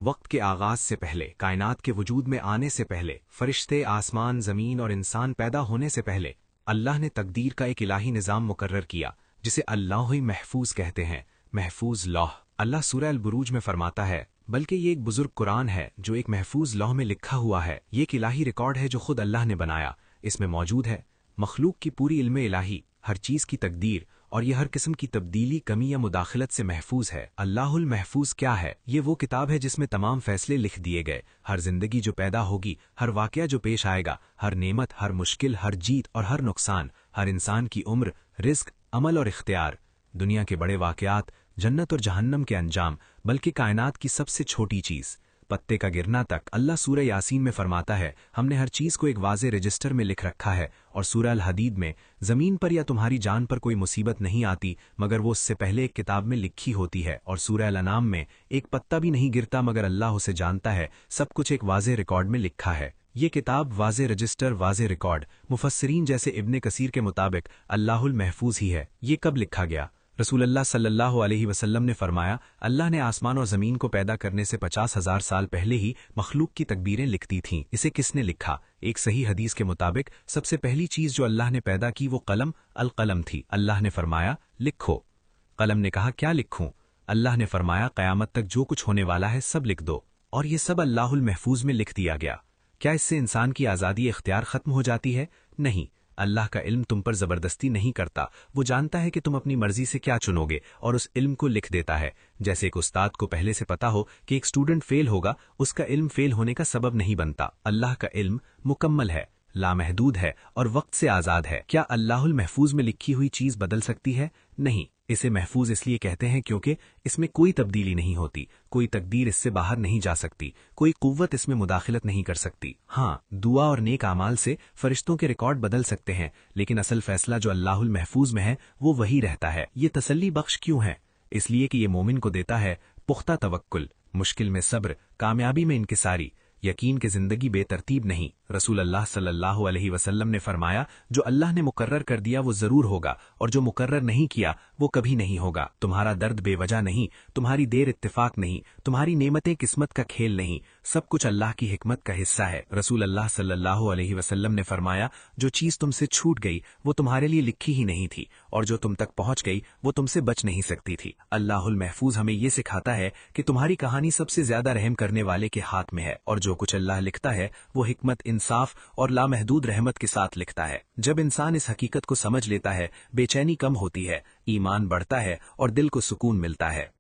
وقت کے آغاز سے پہلے، کائنات کے وجود میں آنے سے پہلے، فرشتے، آسمان، زمین اور انسان پیدا ہونے سے پہلے، اللہ نے تقدیر کا ایک الہی نظام مقرر کیا جسے اللہ محفوظ کہتے ہیں۔ محفوظ لوح۔ اللہ سورہ البروج میں فرماتا ہے، بلکہ یہ ایک بزرگ قرآن ہے جو ایک محفوظ لوح میں لکھا ہوا ہے۔ یہ ایک الہی ریکارڈ ہے جو خود اللہ نے بنایا۔ اس میں موجود ہے مخلوق کی پوری علم الہی، ہر چیز کی تقدیر، اور یہ ہر قسم کی تبدیلی، کمی یا مداخلت سے محفوظ ہے۔ اللہ المحفوظ کیا ہے؟ یہ وہ کتاب ہے جس میں تمام فیصلے لکھ دیے گئے، ہر زندگی جو پیدا ہوگی، ہر واقعہ جو پیش آئے گا، ہر نعمت، ہر مشکل، ہر جیت اور ہر نقصان، ہر انسان کی عمر، رزق، عمل اور اختیار، دنیا کے بڑے واقعات، جنت اور جہنم کے انجام، بلکہ کائنات کی سب سے چھوٹی چیز، پتے کا گرنا تک۔ اللہ سورہ یاسین میں فرماتا ہے، ہم نے ہر چیز کو ایک واضح رجسٹر میں لکھ رکھا ہے، اور سورہ الحدید میں، زمین پر یا تمہاری جان پر کوئی مصیبت نہیں آتی مگر وہ اس سے پہلے ایک کتاب میں لکھی ہوتی ہے، اور سورہ الانعام میں، ایک پتا بھی نہیں گرتا مگر اللہ اسے جانتا ہے، سب کچھ ایک واضح ریکارڈ میں لکھا ہے۔ یہ کتاب، واضح رجسٹر، واضح ریکارڈ، مفسرین جیسے ابن کثیر کے مطابق اللہ المحفوظ ہی ہے۔ یہ کب لکھا گیا؟ رسول اللہ صلی اللہ علیہ وسلم نے فرمایا، اللہ نے آسمان اور زمین کو پیدا کرنے سے 50,000 سال پہلے ہی مخلوق کی تقدیریں لکھتی تھیں۔ اسے کس نے لکھا؟ ایک صحیح حدیث کے مطابق سب سے پہلی چیز جو اللہ نے پیدا کی وہ قلم، القلم تھی۔ اللہ نے فرمایا، لکھو۔ قلم نے کہا، کیا لکھوں؟ اللہ نے فرمایا، قیامت تک جو کچھ ہونے والا ہے سب لکھ دو، اور یہ سب اللہ المحفوظ میں لکھ دیا گیا۔ کیا اس سے انسان کی آزادی اختیار ختم ہو جاتی ہے؟ نہیں۔ اللہ کا علم تم پر زبردستی نہیں کرتا، وہ جانتا ہے کہ تم اپنی مرضی سے کیا چنو گے اور اس علم کو لکھ دیتا ہے۔ جیسے ایک استاد کو پہلے سے پتا ہو کہ ایک اسٹوڈنٹ فیل ہوگا، اس کا علم فیل ہونے کا سبب نہیں بنتا۔ اللہ کا علم مکمل ہے، لامحدود ہے اور وقت سے آزاد ہے۔ کیا اللہ المحفوظ میں لکھی ہوئی چیز بدل سکتی ہے؟ نہیں۔ اسے محفوظ اس لیے کہتے ہیں کیونکہ اس میں کوئی تبدیلی نہیں ہوتی، کوئی تقدیر اس سے باہر نہیں جا سکتی، کوئی قوت اس میں مداخلت نہیں کر سکتی۔ ہاں، دعا اور نیک اعمال سے فرشتوں کے ریکارڈ بدل سکتے ہیں، لیکن اصل فیصلہ جو اللہ المحفوظ میں ہے وہ وہی رہتا ہے۔ یہ تسلی بخش کیوں ہے؟ اس لیے کہ یہ مومن کو دیتا ہے پختہ توکل، مشکل میں صبر، کامیابی میں انکساری، یقین کہ زندگی بے ترتیب نہیں۔ رسول اللہ صلی اللہ علیہ وسلم نے فرمایا، جو اللہ نے مقرر کر دیا وہ ضرور ہوگا، اور جو مقرر نہیں کیا وہ کبھی نہیں ہوگا۔ تمہارا درد بے وجہ نہیں، تمہاری دیر اتفاق نہیں، تمہاری نعمتیں قسمت کا کھیل نہیں، سب کچھ اللہ کی حکمت کا حصہ ہے۔ رسول اللہ صلی اللہ علیہ وسلم نے فرمایا، جو چیز تم سے چھوٹ گئی وہ تمہارے لیے لکھی ہی نہیں تھی، اور جو تم تک پہنچ گئی وہ تم سے بچ نہیں سکتی تھی۔ اللہ المحفوظ ہمیں یہ سکھاتا ہے کہ تمہاری کہانی سب سے زیادہ رحم کرنے والے کے ہاتھ میں ہے، اور جو کچھ اللہ لکھتا ہے وہ حکمت، انصاف اور لامحدود رحمت کے ساتھ لکھتا ہے۔ جب انسان اس حقیقت کو سمجھ لیتا ہے، بے چینی کم ہوتی ہے، ایمان بڑھتا ہے اور دل کو سکون ملتا ہے۔